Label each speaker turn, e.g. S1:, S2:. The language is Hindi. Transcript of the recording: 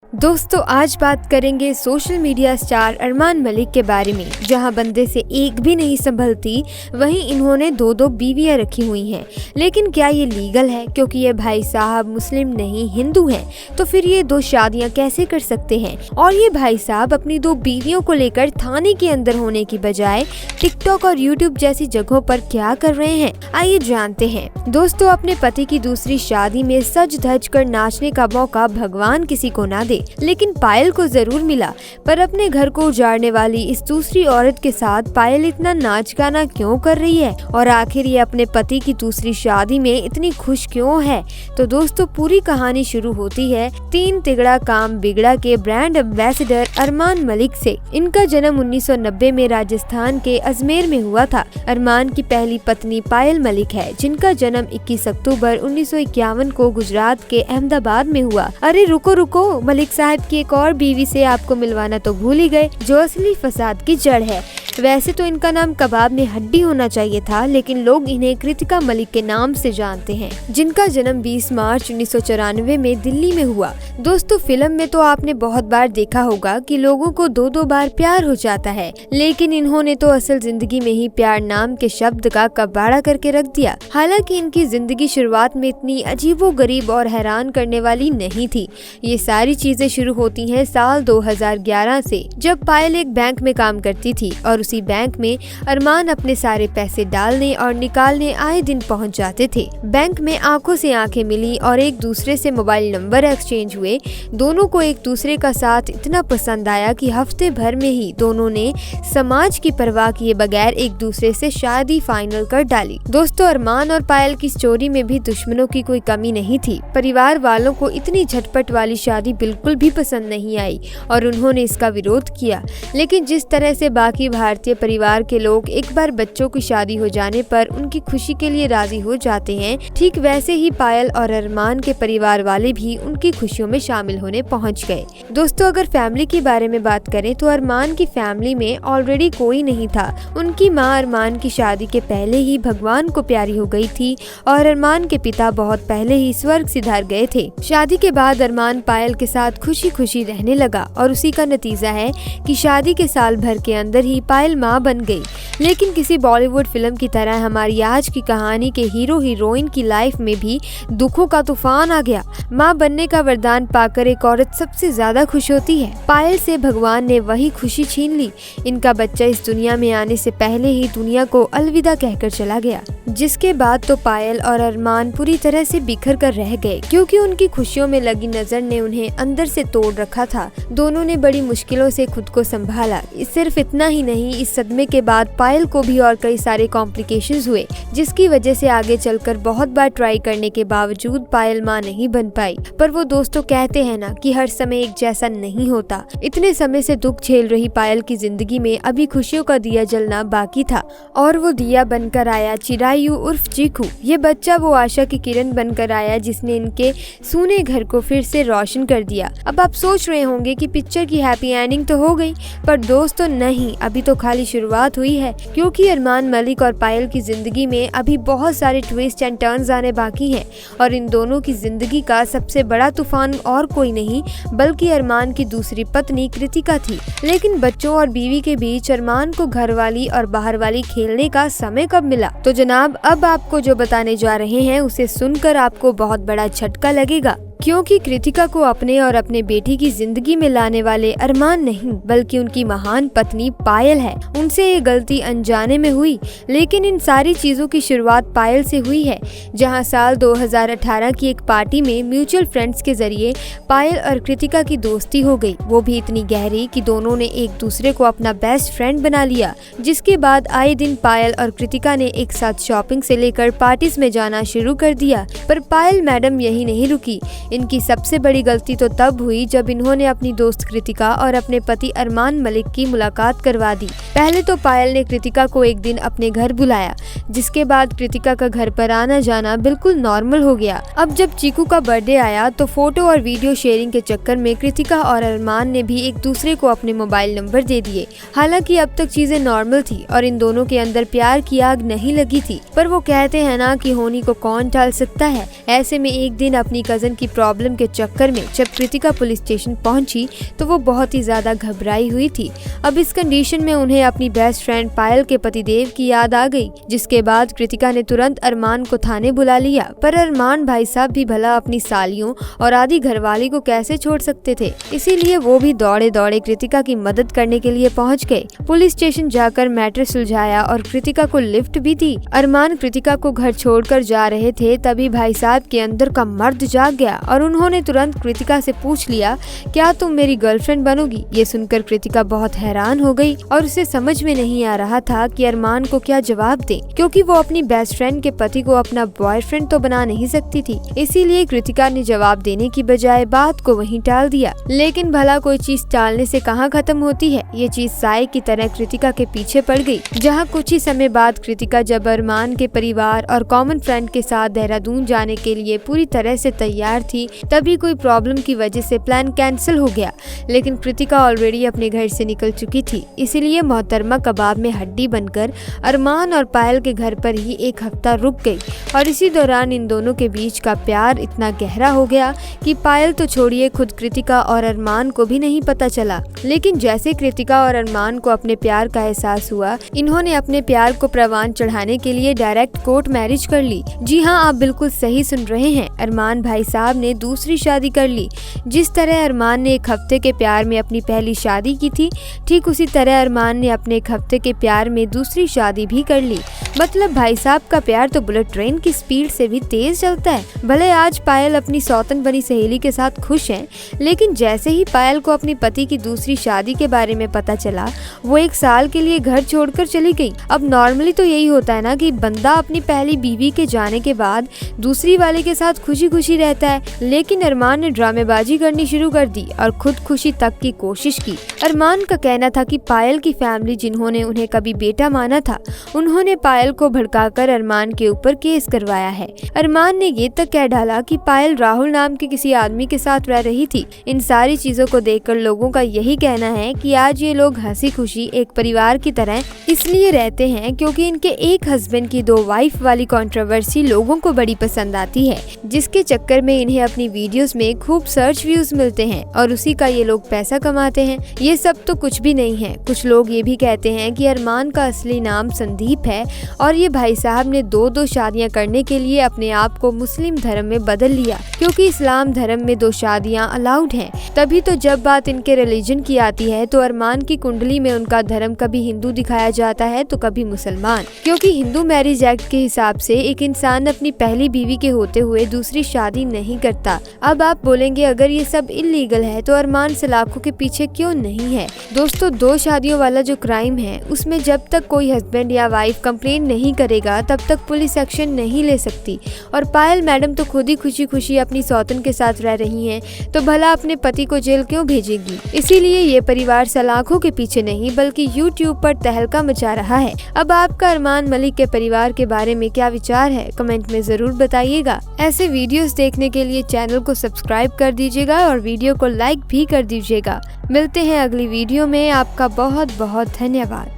S1: दोस्तों आज बात करेंगे social media star Armaan Malik के बारे में। जहां बंदे से एक भी नहीं संभलती वहीं इन्होंने दो बीवियां रखी हुई हैं। लेकिन क्या ये लीगल है? क्योंकि ये भाई साहब मुस्लिम नहीं हिंदू हैं, तो फिर ये दो शादियां कैसे कर सकते हैं? और ये भाई साहब अपनी दो बीवियों को लेकर थाने के अंदर होने की बजाय टिकटॉक और यूट्यूब जैसी जगहों पर क्या कर रहे हैं, आइए जानते हैं। दोस्तों अपने पति की दूसरी शादी में सज धज कर नाचने का मौका भगवान किसी को ना दे, लेकिन पायल को जरूर मिला। पर अपने घर को उजाड़ने वाली इस दूसरी औरत के साथ पायल इतना नाच गाना क्यों कर रही है, और आखिर ये अपने पति की दूसरी शादी में इतनी खुश क्यों है? तो दोस्तों पूरी कहानी शुरू होती है तीन तिगड़ा काम बिगड़ा के ब्रांड एम्बेसडर अरमान मलिक से। इनका जन्म 1990 में राजस्थान के अजमेर में हुआ था। अरमान की पहली पत्नी पायल मलिक है, जिनका जन्म 21 अक्टूबर 1951 को गुजरात के अहमदाबाद में हुआ। अरे रुको रुको, मलिक साहब की एक और बीवी से आपको मिलवाना तो भूल ही गए, जो असली फसाद की जड़ है। वैसे तो इनका नाम कबाब में हड्डी होना चाहिए था, लेकिन लोग इन्हें कृतिका मलिक के नाम से जानते हैं, जिनका जन्म 20 मार्च 1994 में दिल्ली में हुआ। दोस्तों फिल्म में तो आपने बहुत बार देखा होगा कि लोगों को दो बार प्यार हो जाता है, लेकिन इन्होंने तो असल जिंदगी में ही प्यार नाम के शब्द का कबाड़ा करके रख दिया। हालांकि इनकी जिंदगी शुरुआत में इतनी अजीबोगरीब और हैरान करने वाली नहीं थी। ये सारी चीजें शुरू होती हैं साल 2011 से, जब पायल एक बैंक में काम करती थी और उसी बैंक में अरमान अपने सारे पैसे डालने और निकालने आए दिन पहुंच जाते थे। बैंक में आंखों से आंखें मिली और एक दूसरे से मोबाइल नंबर एक्सचेंज हुए। दोनों को एक दूसरे का साथ इतना पसंद आया कि हफ्ते भर में ही दोनों ने समाज की परवाह किए बगैर एक दूसरे से शादी फाइनल कर डाली। दोस्तों अरमान और पायल की स्टोरी में भी दुश्मनों की कोई कमी नहीं थी। परिवार वालों को इतनी झटपट वाली शादी बिल्कुल भी पसंद नहीं आई और उन्होंने इसका विरोध किया। लेकिन जिस तरह से बाकी भारतीय परिवार के लोग एक बार बच्चों की शादी हो जाने पर उनकी खुशी के लिए राजी हो जाते हैं, ठीक वैसे ही पायल और अरमान के परिवार वाले भी उनकी खुशियों में शामिल होने पहुंच गए। दोस्तों अगर फैमिली के बारे में बात करें तो अरमान की फैमिली में ऑलरेडी कोई नहीं था। उनकी माँ अरमान की शादी के पहले ही भगवान को प्यारी हो गई थी और अरमान के पिता बहुत पहले ही स्वर्ग सिधार गए थे। शादी के बाद अरमान पायल के साथ खुशी खुशी रहने लगा और उसी का नतीजा है कि शादी के साल भर के अंदर ही पायल माँ बन गई। लेकिन किसी बॉलीवुड फिल्म की तरह हमारी आज की कहानी के हीरो हीरोइन की लाइफ में भी दुखों का तूफान आ गया। माँ बनने का वरदान पाकर एक औरत सबसे ज्यादा खुश होती है। पायल से भगवान ने वही खुशी छीन ली। इनका बच्चा इस दुनिया में आने से पहले ही दुनिया को अलविदा कहकर चला गया, जिसके बाद तो पायल और अरमान पूरी तरह से बिखर कर रह गए, क्योंकि उनकी खुशियों में लगी नजर ने उन्हें अंदर से तोड़ रखा था। दोनों ने बड़ी मुश्किलों से खुद को संभाला। सिर्फ इतना ही नहीं, इस सदमे के बाद पायल को भी और कई सारे कॉम्प्लिकेशंस हुए, जिसकी वजह से आगे चलकर बहुत बार ट्राई करने के बावजूद पायल माँ नहीं बन पाई। पर वो दोस्तों कहते हैं ना कि हर समय एक जैसा नहीं होता। इतने समय से दुख झेल रही पायल की जिंदगी में अभी खुशियों का दिया जलना बाकी था, और वो दिया बनकर आया चिरायु उर्फ चीकू। ये बच्चा वो आशा की किरण बनकर आया जिसने इनके सूने घर को फिर से रोशन कर दिया। अब आप सोच रहे होंगे कि पिक्चर की हैप्पी एंडिंग तो हो गई, पर दोस्तों नहीं, अभी तो खाली शुरुआत हुई है, क्योंकि अरमान मलिक और पायल की जिंदगी में अभी बहुत सारे ट्विस्ट एंड टर्न्स आने बाकी हैं। और इन दोनों की जिंदगी का सबसे बड़ा तूफान और कोई नहीं बल्कि अरमान की दूसरी पत्नी कृतिका थी। लेकिन बच्चों और बीवी के बीच अरमान को घर वाली और बाहर वाली खेलने का समय कब मिला? तो जनाब अब आपको जो बताने जा रहे हैं उसे सुनकर आपको बहुत बड़ा झटका लगेगा, क्योंकि कृतिका को अपने और अपने बेटी की जिंदगी में लाने वाले अरमान नहीं बल्कि उनकी महान पत्नी पायल है। उनसे ये गलती अनजाने में हुई, लेकिन इन सारी चीजों की शुरुआत पायल से हुई है, जहां साल 2018 की एक पार्टी में म्यूचुअल फ्रेंड्स के जरिए पायल और कृतिका की दोस्ती हो गई। वो भी इतनी गहरी कि दोनों ने एक दूसरे को अपना बेस्ट फ्रेंड बना लिया, जिसके बाद आए दिन पायल और कृतिका ने एक साथ शॉपिंग से लेकर पार्टीज में जाना शुरू कर दिया। पर पायल मैडम यही नहीं रुकी। इनकी सबसे बड़ी गलती तो तब हुई जब इन्होंने अपनी दोस्त कृतिका और अपने पति अरमान मलिक की मुलाकात करवा दी। पहले तो पायल ने कृतिका को एक दिन अपने घर बुलाया, जिसके बाद कृतिका का घर पर आना जाना बिल्कुल नॉर्मल हो गया। अब जब चीकू का बर्थडे आया तो फोटो और वीडियो शेयरिंग के चक्कर में कृतिका और अरमान ने भी एक दूसरे को अपने मोबाइल नंबर दे दिए। हालांकि अब तक चीजें नॉर्मल थी और इन दोनों के अंदर प्यार की आग नहीं लगी थी, पर वो कहते हैं ना कि होनी को कौन टाल सकता है। ऐसे में एक दिन अपनी कजन की प्रॉब्लम के चक्कर में जब कृतिका पुलिस स्टेशन पहुंची तो वो बहुत ही ज्यादा घबराई हुई थी। अब इस कंडीशन में उन्हें अपनी बेस्ट फ्रेंड पायल के पतिदेव की याद आ गई, जिसके बाद कृतिका ने तुरंत अरमान को थाने बुला लिया। पर अरमान भाई साहब भी भला अपनी सालियों और आधी घरवाली को कैसे छोड़ सकते थे, इसीलिए वो भी दौड़े दौड़े कृतिका की मदद करने के लिए पहुंच गए। पुलिस स्टेशन जाकर मैटर सुलझाया और कृतिका को लिफ्ट भी दी। अरमान कृतिका को घर छोड़कर जा रहे थे, तभी भाई साहब के अंदर का मर्द जाग गया और उन्होंने तुरंत कृतिका से पूछ लिया, क्या तुम मेरी गर्लफ्रेंड बनोगी? ये सुनकर कृतिका बहुत हैरान हो गई और उसे समझ में नहीं आ रहा था कि अरमान को क्या जवाब दे, क्योंकि वो अपनी बेस्ट फ्रेंड के पति को अपना बॉयफ्रेंड तो बना नहीं सकती थी। इसीलिए कृतिका ने जवाब देने की बजाय बात को वहीं टाल दिया। लेकिन भला कोई चीज टालने से कहाँ खत्म होती है, ये चीज साए की तरह कृतिका के पीछे पड़ गई। जहाँ कुछ ही समय बाद कृतिका जब अरमान के परिवार और कॉमन फ्रेंड के साथ देहरादून जाने के लिए पूरी तरह से तैयार थी, तभी कोई प्रॉब्लम की वजह से प्लान कैंसिल हो गया। लेकिन कृतिका ऑलरेडी अपने घर से निकल चुकी थी, इसीलिए मोहतरमा कबाब में हड्डी बनकर अरमान और पायल के घर पर ही एक हफ्ता रुक गई। और इसी दौरान इन दोनों के बीच का प्यार इतना गहरा हो गया कि पायल तो छोड़िए, खुद कृतिका और अरमान को भी नहीं पता चला। लेकिन जैसे कृतिका और अरमान को अपने प्यार का एहसास हुआ, इन्होंने अपने प्यार को प्रवान चढ़ाने के लिए डायरेक्ट कोर्ट मैरिज कर ली। जी हाँ, आप बिल्कुल सही सुन रहे हैं, अरमान भाई साहब ने दूसरी शादी कर ली। जिस तरह अरमान ने एक हफ्ते के प्यार में अपनी पहली शादी की थी, ठीक उसी तरह अरमान ने अपने एक हफ्ते के प्यार में दूसरी शादी भी कर ली। मतलब भाई साहब का प्यार तो बुलेट ट्रेन की स्पीड से भी तेज चलता है। भले आज पायल अपनी सौतन बनी सहेली के साथ खुश है, लेकिन जैसे ही पायल को अपनी पति की दूसरी शादी के बारे में पता चला, वो 1 साल के लिए घर छोड़कर चली गई। अब नॉर्मली तो यही होता है ना कि बंदा अपनी पहली बीवी के जाने के बाद दूसरी वाले के साथ खुशी खुशी रहता है, लेकिन अरमान ने ड्रामेबाजी करनी शुरू कर दी और खुद खुशी तक की कोशिश की। अरमान का कहना था कि पायल की फैमिली, जिन्होंने उन्हें कभी बेटा माना था, उन्होंने पायल को भड़काकर अरमान के ऊपर केस करवाया है। अरमान ने ये तक कह डाला कि पायल राहुल नाम के किसी आदमी के साथ रह रही थी। इन सारी चीजों को देखकर लोगों का यही कहना है कि आज ये लोग हंसी खुशी एक परिवार की तरह इसलिए रहते हैं क्योंकि इनके एक हस्बैंड की 2 वाइफ वाली कंट्रोवर्सी लोगों को बड़ी पसंद आती है, जिसके चक्कर में इन्हें अपनी वीडियोस में खूब सर्च व्यूज मिलते हैं और उसी का ये लोग पैसा कमाते हैं। ये सब तो कुछ भी नहीं है। कुछ लोग ये भी कहते हैं कि अरमान का असली नाम संदीप है और ये भाई साहब ने 2 शादियां करने के लिए अपने आप को मुस्लिम धर्म में बदल लिया, क्योंकि इस्लाम धर्म में 2 शादियां अलाउड हैं। तभी तो जब बात इनके रिलीजन की आती है तो अरमान की कुंडली में उनका धर्म कभी हिंदू दिखाया जाता है तो कभी मुसलमान, क्योंकि हिंदू मैरिज एक्ट के हिसाब से एक इंसान अपनी पहली बीवी के होते हुए दूसरी शादी नहीं करता। अब आप बोलेंगे, अगर ये सब इल्लीगल है तो अरमान सलाखों के पीछे क्यों नहीं है? दोस्तों, 2 शादियों वाला जो क्राइम है, उसमें जब तक कोई हस्बैंड या वाइफ कंप्लेंट नहीं करेगा तब तक पुलिस एक्शन नहीं ले सकती। और पायल मैडम तो खुद ही खुशी खुशी अपनी सौतन के साथ रह रही हैं, तो भला अपने पति को जेल क्यों भेजेगी? इसीलिए ये परिवार सलाखों के पीछे नहीं बल्कि YouTube पर तहलका मचा रहा है। अब आपका अरमान मलिक के परिवार के बारे में क्या विचार है, कमेंट में जरूर बताइएगा। ऐसे वीडियोस देखने के लिए चैनल को सब्सक्राइब कर दीजिएगा और वीडियो को लाइक भी कर दीजिएगा। मिलते हैं अगली वीडियो में। आपका बहुत बहुत धन्यवाद।